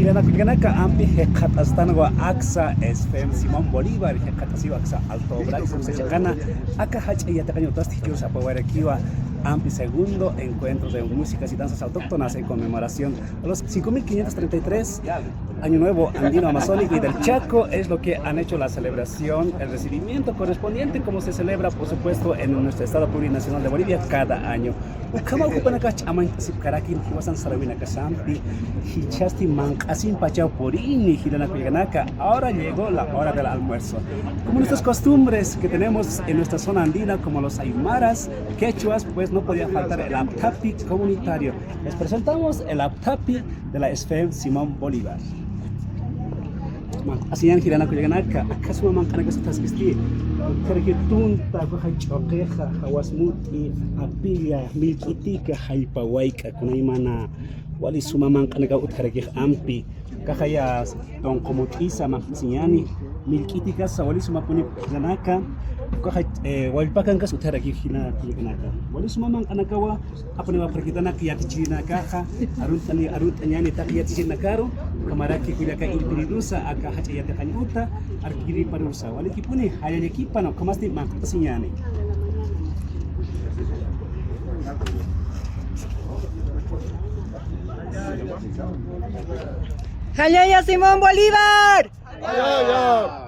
Hilana Kuyanaka, Ampi, Hecatastango, AXA, SFM, Simón Bolívar, Hecatasiva, AXA, Alto Braxo, Sechacana, Aka Hacha y Atacaño Tostichus, Apoguarequiva, Ampi segundo encuentro de músicas y danzas autóctonas en conmemoración a los 5.533 Año Nuevo Andino Amazónico y del Chaco. Es lo que han hecho la celebración, el recibimiento correspondiente, como se celebra, por supuesto, en nuestro Estado Plurinacional de Bolivia cada año. Ahora llegó la hora del almuerzo. Como nuestras costumbres que tenemos en nuestra zona andina, como los aymaras, quechuas, pues no podía faltar el aptapi comunitario. Les presentamos el aptapi de la SFM Simón Bolívar. Asian Hirana Kuyanaka, acaso mancana que estás vestido. Terque tunta, coja choqueja, hawasmuti, apilla, milquitica, haipawaika, kunaimana, wali suma mancana que utarque ampi, cajayas, don como tisa, maxiani, milquitica, wali suma puni ganaka. Coja walpakan kas utarque hina kuyanaka. Wali suma mancana kawa, apone perkitana kiatichina caja, aruntanyani takiatichina caro. Kamaraki kuyaka ilpiridusa aka hachayate kanyuta arkiri parusa waliki puni hayanya kipano kamasti makasinyani. Hayaya Simón Bolívar. Ya.